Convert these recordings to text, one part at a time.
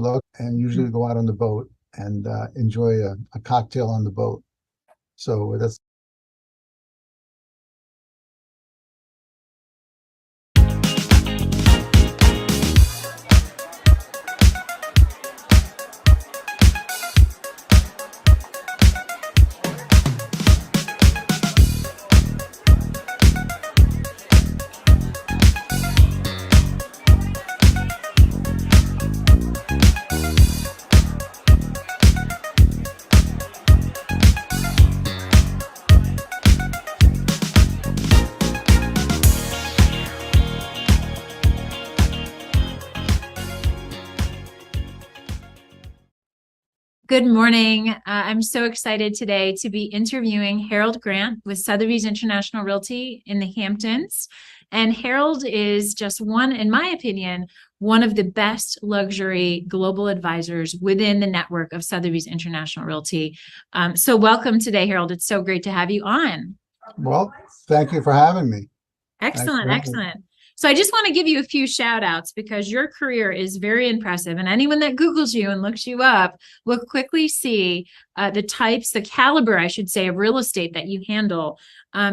look, and usually go out on the boat and enjoy a cocktail on the boat. So that's Good morning. I'm so excited today to be interviewing Harald Grant with Sotheby's International Realty in the Hamptons. And Harald is just one, in my opinion, one of the best luxury global advisors within the network of Sotheby's International Realty. So welcome today, Harald. It's so great to have you on. Well, thank you for having me. Excellent, excellent. So I just want to give you a few shout outs because your career is very impressive. And anyone that Googles you and looks you up will quickly see the caliber, I should say, of real estate that you handle.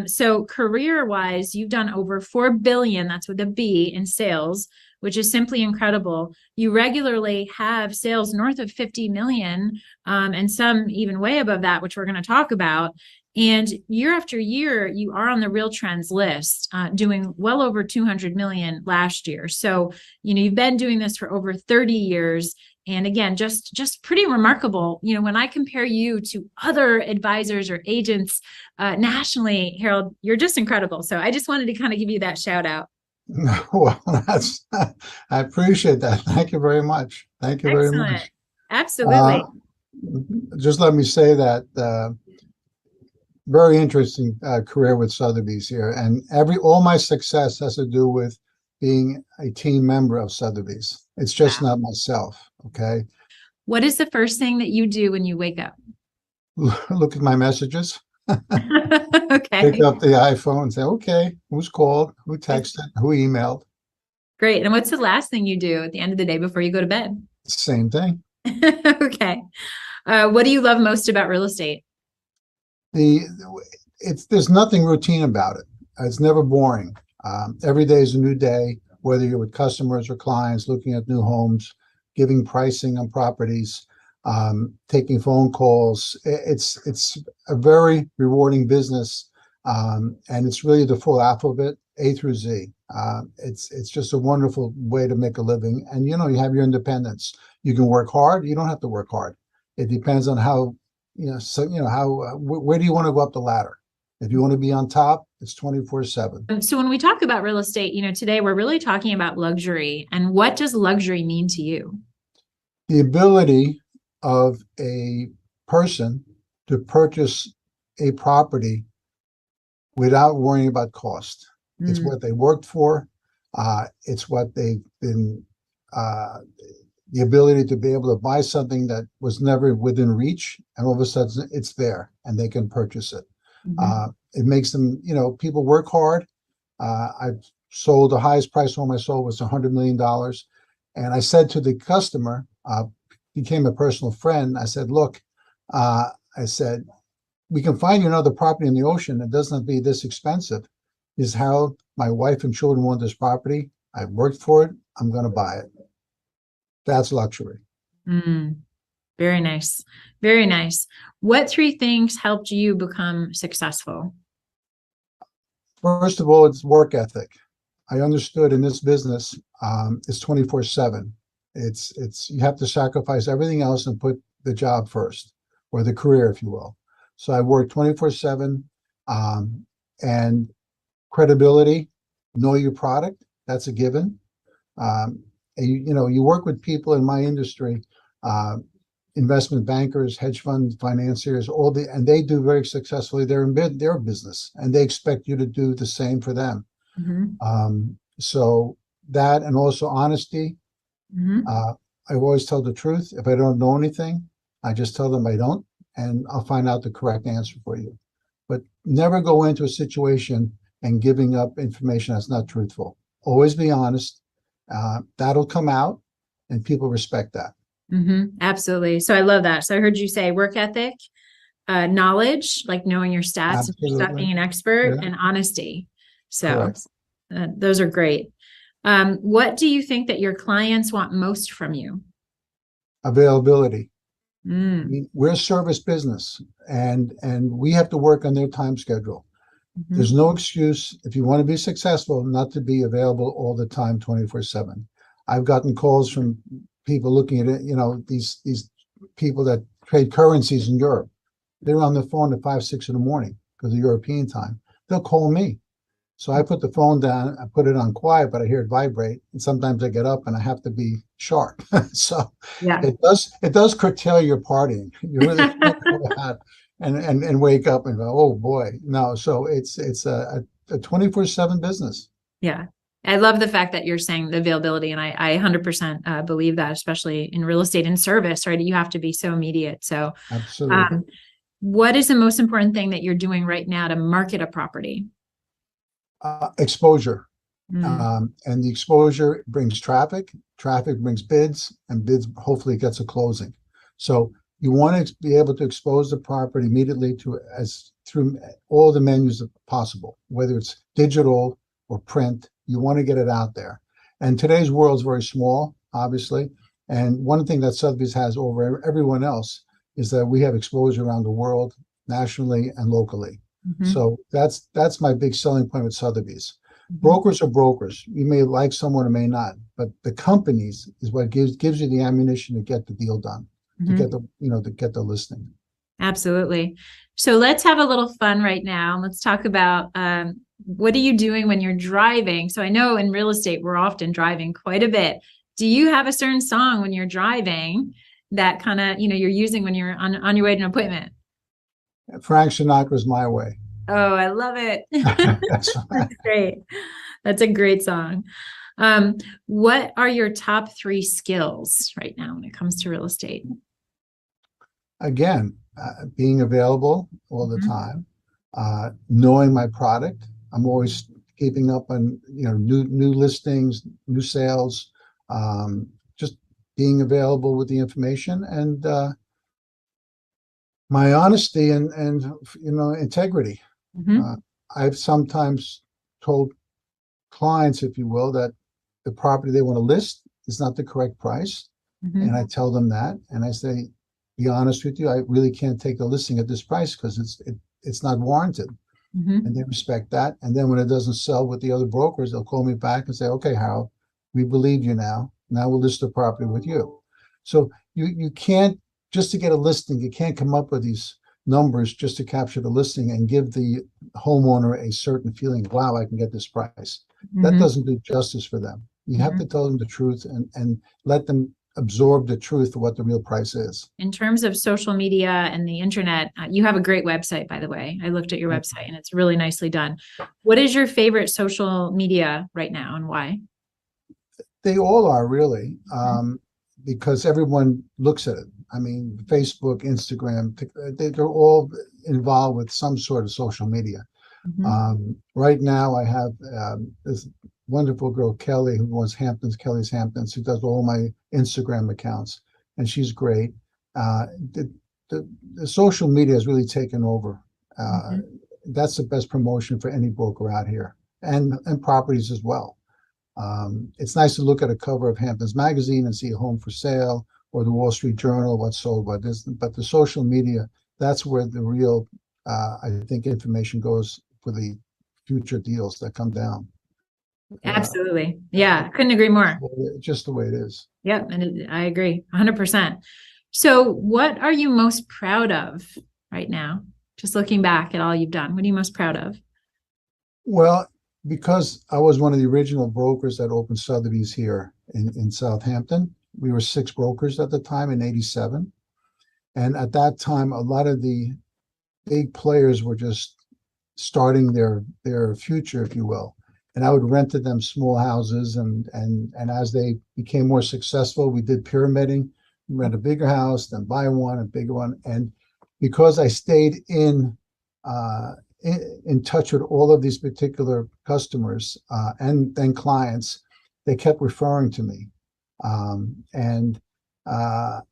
So career-wise, you've done over 4 billion, that's with a B, in sales, which is simply incredible. You regularly have sales north of 50 million, and some even way above that, which we're going to talk about. And year after year, you are on the Real Trends list, doing well over 200 million last year. So, you've been doing this for over 30 years. And again, just pretty remarkable. When I compare you to other advisors or agents nationally, Harald, you're just incredible. So I just wanted to kind of give you that shout out. Well, I appreciate that. Thank you very much. Thank you very much. Absolutely. Just let me say that very interesting career with Sotheby's here, and all my success has to do with being a team member of Sotheby's. It's just not myself. Okay. What is the first thing that you do when you wake up? Look at my messages. Okay. Pick up the iPhone and say, okay, who's called, who texted, who emailed. Great. And what's the last thing you do at the end of the day before you go to bed? Same thing. Okay. What do you love most about real estate? There's nothing routine about it. It's never boring. Every day is a new day, whether you're with customers or clients looking at new homes, giving pricing on properties, taking phone calls. It's a very rewarding business, and it's really the full alphabet, A through Z. It's just a wonderful way to make a living, and you have your independence. You can work hard. You don't have to work hard. It depends on how. Where do you want to go up the ladder? If you want to be on top, it's 24/7. So when we talk about real estate, today we're really talking about luxury. And what does luxury mean to you? The ability of a person to purchase a property without worrying about cost. It's what they worked for. It's what they've been, the ability to be able to buy something that was never within reach, and all of a sudden it's there and they can purchase it. It makes them, people work hard. I've sold the highest price home I sold was $100 million. And I said to the customer, became a personal friend. I said, look, we can find you another property in the ocean that doesn't be this expensive. Is how my wife and children want this property. I worked for it. I'm going to buy it. That's luxury. Very nice. Very nice. What 3 things helped you become successful? First of all, it's work ethic. I understood in this business, it's 24/7. It's you have to sacrifice everything else and put the job first, or the career, if you will. So I work 24/7, and credibility, know your product. That's a given. You work with people in my industry, investment bankers, hedge fund financiers, and they do very successfly. They're in their business, and they expect you to do the same for them. So that, and also honesty. I always tell the truth. If I don't know anything, I just tell them I don't, and I'll find out the correct answer for you. But never go into a situation and giving up information that's not truthful. Always be honest. That'll come out, and people respect that. Absolutely. So I love that. So I heard you say work ethic, knowledge, like knowing your stats, and your stuff, Absolutely. being an expert, Yeah, and honesty. So correct. those are great. What do you think that your clients want most from you? Availability. I Mm. mean, we're a service business, and we have to work on their time schedule. There's Mhm. no excuse if you want to be successful not to be available all the time, 24/7. I've gotten calls from people looking at it, these people that trade currencies in Europe. They're on the phone at 5, 6 in the morning because of European time. They'll call me. So I put the phone down, I put it on quiet, but I hear it vibrate. And sometimes I get up and I have to be sharp. So Yeah. it does curtail your partying. You really can't go out and wake up and go, oh boy. No, so it's a 24/7 business. Yeah. I love the fact that you're saying the availability, and I 100% believe that, especially in real estate and service, right? You have to be so immediate. So, Absolutely. um, what is the most important thing that you're doing right now to market a property? Exposure. Mm. And the exposure brings traffic brings bids, and bids hopefully gets a closing. So you want to be able to expose the property immediately to as through all the menus possible, whether it's digital or print. You want to get it out there. And today's world is very small, obviously. And one thing that Sotheby's has over everyone else is that we have exposure around the world, nationally and locally. Mhm. So that's my big selling point with Sotheby's. Mhm. Brokers are brokers. You may like someone or may not, but the companies is what gives you the ammunition to get the deal done, to get Mhm. the listing. Absolutely. So let's have a little fun right now. Let's talk about what are you doing when you're driving? So I know in real estate, we're often driving quite a bit. Do you have a certain song when you're driving that kind of, you're using when you're on your way to an appointment? Frank Sinatra's My Way. Oh, I love it. That's right. That's great. That's a great song. Um, what are your top three skills right now when it comes to real estate? Again, being available all the Mhm. time, knowing my product. I'm always keeping up on new listings, new sales, just being available with the information and my honesty and integrity. Uh, Mhm. I've sometimes told clients, if you will, that the property they want to list is not the correct price. And I Mhm. tell them that, and I say, be honest with you, I really can't take the listing at this price because it's not warranted. And they Mhm. respect that. And then when it doesn't sell with the other brokers, they'll call me back and say, okay, Harold, we believe you now. Now we'll list the property with you. So you can't, just to get a listing, you can't come up with these numbers just to capture the listing and give the homeowner a certain feeling, wow, I can get this price. That Mhm. doesn't do justice for them. You have to Mhm. tell them the truth and let them absorb the truth of what the real price is. In terms of social media and the internet, you have a great website, by the way. I looked at your website and it's really nicely done. What is your favorite social media right now and why? They all are really, because everyone looks at it. I mean, Facebook, Instagram, they're all involved with some sort of social media. Mhm. Right now, I have this wonderful girl, Kelly, who was Kelly's Hamptons, who does all my Instagram accounts, and she's great. Uh, the, the social media has really taken over. Uh, Mhm. that's the best promotion for any broker out here, and properties as well. It's nice to look at a cover of Hamptons Magazine and see a home for sale or the Wall Street Journal, what's sold by this. But the social media, that's where the real, I think, information goes for the future deals that come down. Uh, Absolutely. Yeah, couldn't agree more. just the way it is. Yep, and I agree 100%. So, what are you most proud of right now? Just looking back at all you've done, what are you most proud of? Well, because I was one of the original brokers that opened Sotheby's here in Southampton, we were 6 brokers at the time in '87. And at that time, a lot of the big players were just starting their future, if you will. And I would rent to them small houses, and as they became more successful, we did pyramiding, rent a bigger house, then buy one, a bigger one. And because I stayed uh, in touch with all of these particular customers and then clients, they kept referring to me. And I'll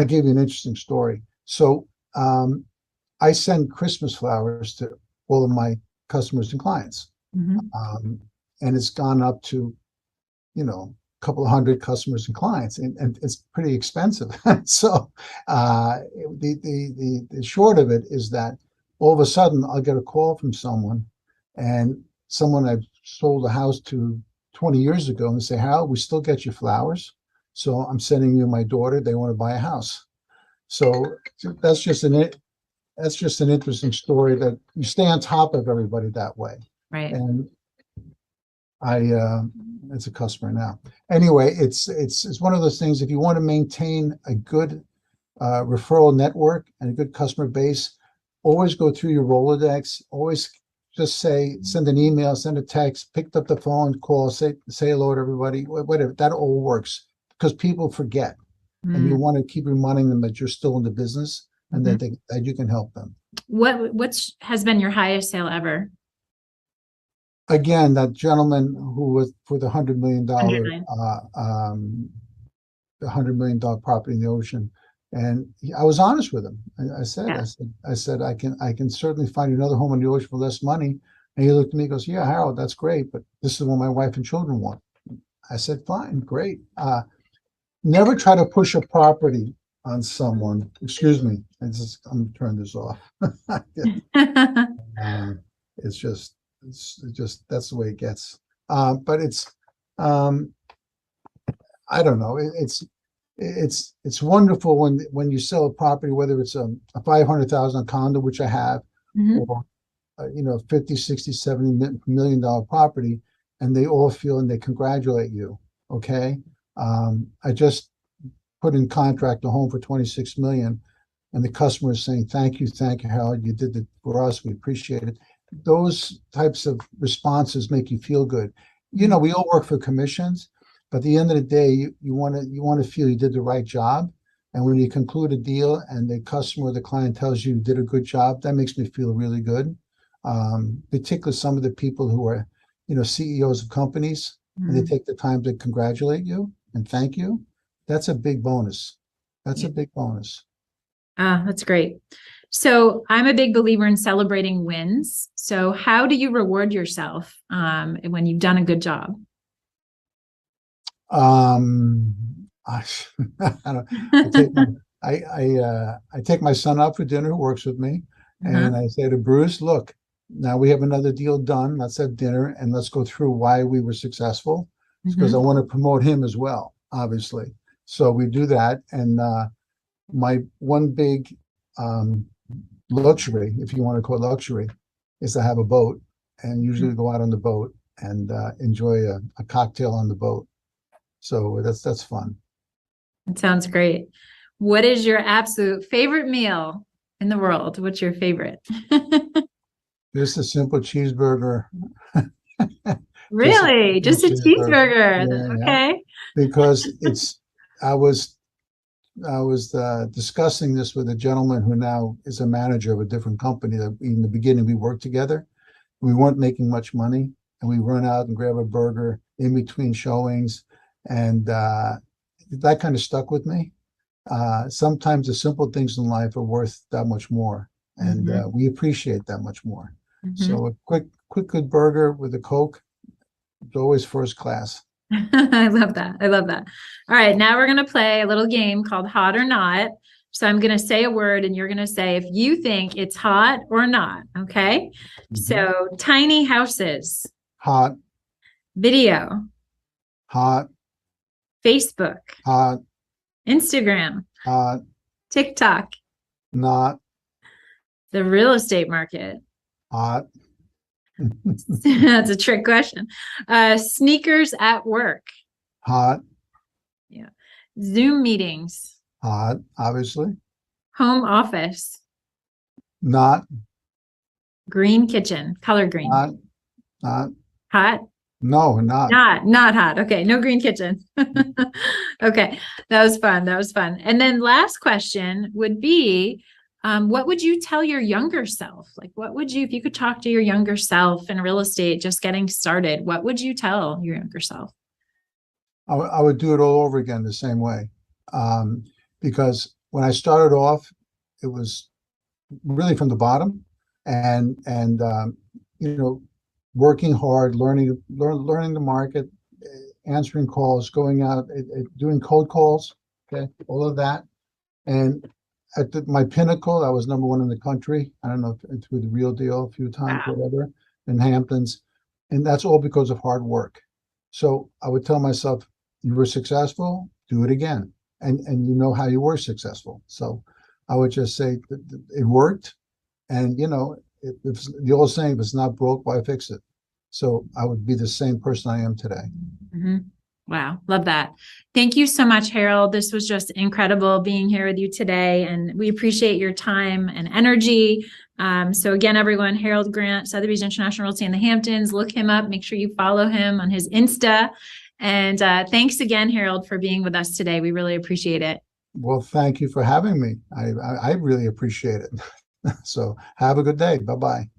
give you an interesting story. So I send Christmas flowers to all of my customers and clients. And it's gone up to, a couple of hundred customers and clients, and it's pretty expensive. So the short of it is that all of a sudden I'll get a call from someone, and someone I've sold a house to 20 years ago, and say, Harald, we still get you flowers. So I'm sending you my daughter. They want to buy a house. So that's just an interesting story, that you stay on top of everybody that way. Right. And it's a customer now. Anyway, it's one of those things. If you want to maintain a good referral network and a good customer base, always go through your Rolodex. Always just send an email, send a text, pick up the phone, call, say hello to everybody, whatever. That all works, because people forget, and you want to keep reminding them that you're still in the business and that you can help them. What has been your highest sale ever? Again, that gentleman who was for the $100 million, the $100 million property in the ocean, and I was honest with him. I said, I can certainly find another home in the ocean for less money. And he looked at me and goes, yeah, Harald, that's great, but this is what my wife and children want. I said, fine, great. Never try to push a property on someone. Excuse me, I'm gonna turn this off. It's just that's the way it gets. But it's I don't know. It's wonderful when you sell a property, whether it's a $500,000 condo, which I have, or 50, 60, $70 million property, and they all feel and they congratulate you. Okay. I just put in contract a home for $26 million, and the customer is saying, thank you, Harald, you did it for us, we appreciate it. Those types of responses make you feel good. We all work for commissions, but at the end of the day, you want to feel you did the right job. And when you conclude a deal and the customer or the client tells you did a good job, that makes me feel really good. Particularly some of the people who are, CEOs of companies, and they take the time to congratulate you and thank you. That's a big bonus. That's a big bonus. That's great. So I'm a big believer in celebrating wins. So how do you reward yourself when you've done a good job? I take my son out for dinner, who works with me, and I say to Bruce, look, now we have another deal done. Let's have dinner and let's go through why we were successful, because I want to promote him as well, obviously. So we do that. And my one big luxury, if you want to call it luxury, is to have a boat, and usually go out on the boat and enjoy a cocktail on the boat. So that's fun. It sounds great. What is your absolute favorite meal in the world? What's your favorite? Just a simple cheeseburger. Really? Just a cheeseburger. Yeah, okay. Yeah. Because I was discussing this with a gentleman who now is a manager of a different company. That in the beginning we worked together. We weren't making much money, and we run out and grab a burger in between showings, and that kind of stuck with me. Sometimes the simple things in life are worth that much more, and we appreciate that much more. So a quick good burger with a Coke, it's always first class. I love that. All right, now we're going to play a little game called Hot or Not. So I'm going to say a word and you're going to say if you think it's hot or not. Okay. So tiny houses. Hot. Video. Hot. Facebook. Hot. Instagram. Hot. TikTok. Not. The real estate market. Hot. That's a trick question. Sneakers at work. Hot. Yeah. Zoom meetings. Hot, obviously. Home office. Not. Green kitchen. Color green. Not. Hot. No, not. Not hot. Okay, no green kitchen. Okay, that was fun. And then last question would be, what would you tell your younger self? Like, if you could talk to your younger self in real estate, just getting started, what would you tell your younger self? I would do it all over again the same way. Because when I started off, it was really from the bottom, and you know, working hard, learning the market, answering calls, going out, doing cold calls, okay, all of that. And at my pinnacle, I was number one in the country. I don't know if through the Real Deal a few times, Wow. whatever, in Hamptons, and that's all because of hard work. So I would tell myself, you were successful, do it again, and you know how you were successful. So I would just say that it worked, and you know, if the old saying, if it's not broke, why fix it? So I would be the same person I am today. Mm-hmm. Wow. Love that. Thank you so much, Harold. This was just incredible being here with you today. And we appreciate your time and energy. So again, everyone, Harold Grant, Sotheby's International Realty in the Hamptons, look him up. Make sure you follow him on his Insta. And thanks again, Harold, for being with us today. We really appreciate it. Well, thank you for having me. I really appreciate it. So have a good day. Bye-bye.